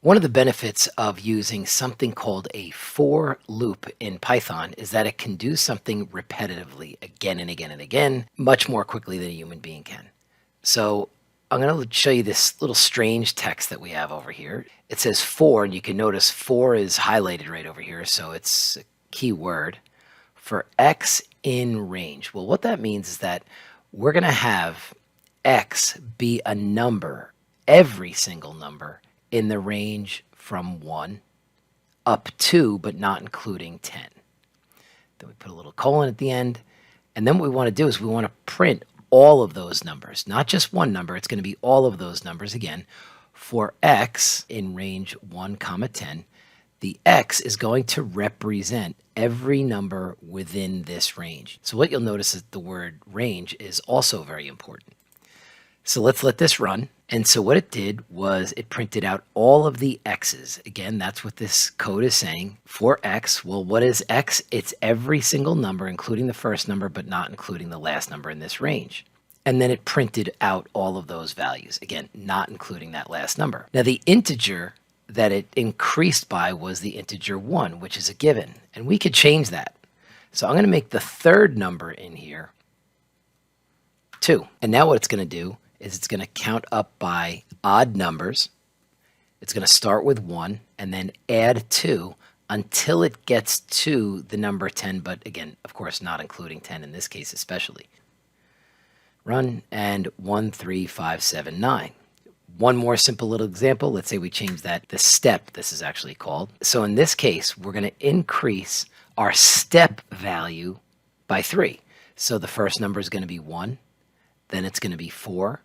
One of the benefits of using something called a for loop in Python is that it can do something repetitively again and again and again, much more quickly than a human being can. So I'm going to show you this little strange text that we have over here. It says for, and you can notice for is highlighted right over here, so it's a key word for x in range. Well, what that means is that we're going to have x be a number, every single number, in the range from 1 up to, but not including 10. Then we put a little colon at the end. And then what we want to do is we want to print all of those numbers, not just one number. It's going to be all of those numbers again. For x in range 1 comma 10, the x is going to represent every number within this range. So what you'll notice is the word range is also very important. So let's let this run. And so what it did was it printed out all of the x's. Again, that's what this code is saying. For x, well, what is x? It's every single number, including the first number, but not including the last number in this range. And then it printed out all of those values. Again, not including that last number. Now, the integer that it increased by was the integer 1, which is a given. And we could change that. So I'm going to make the third number in here 2. And now what it's going to do is it's going to count up by odd numbers. It's going to start with 1 and then add 2 until it gets to the number 10, but again, of course, not including 10 in this case especially. Run, and 1, 3, 5, 7, 9. One more simple little example. Let's say we change that, the step, this is actually called. So in this case, we're going to increase our step value by 3. So the first number is going to be 1, then it's going to be 4,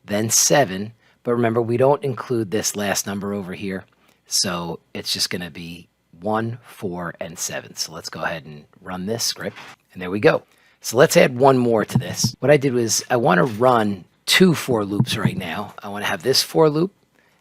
then 7. But remember, we don't include this last number over here. So it's just going to be 1, 4, and 7. So let's go ahead and run this script. And there we go. So let's add one more to this. What I did was I want to run 2 for loops right now. I want to have this for loop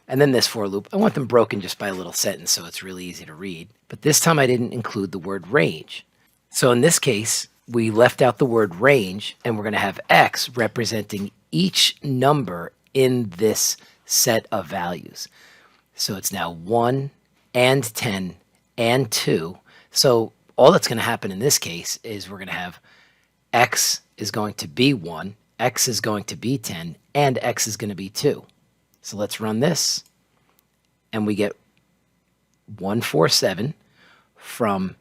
and then this for loop. I want them broken just by a little sentence so it's really easy to read. But this time I didn't include the word range. So in this case, we left out the word range, and we're going to have x representing each number in this set of values. So it's now 1 and 10 and 2. So all that's going to happen in this case is we're going to have x is going to be 1, x is going to be 10, and x is going to be 2. So let's run this, and we get 147 from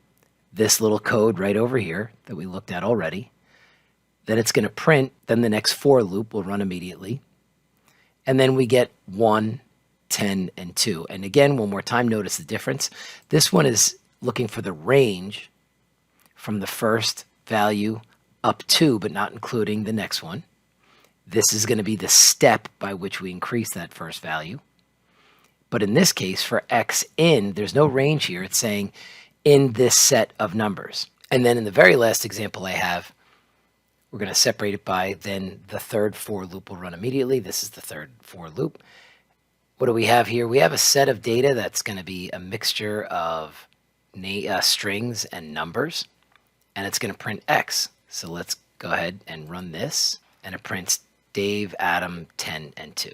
this little code right over here that we looked at already. Then it's going to print, then the next for loop will run immediately. And then we get 1, 10, and 2. And again, one more time, notice the difference. This one is looking for the range from the first value up to, but not including the next one. This is going to be the step by which we increase that first value. But in this case, for x in, there's no range here. It's saying in this set of numbers. And then in the very last example I have, we're going to separate it by, then the third for loop will run immediately. This is the third for loop. What do we have here? We have a set of data that's going to be a mixture of strings and numbers, and it's going to print x. So let's go ahead and run this, and it prints Dave, Adam, 10, and 2.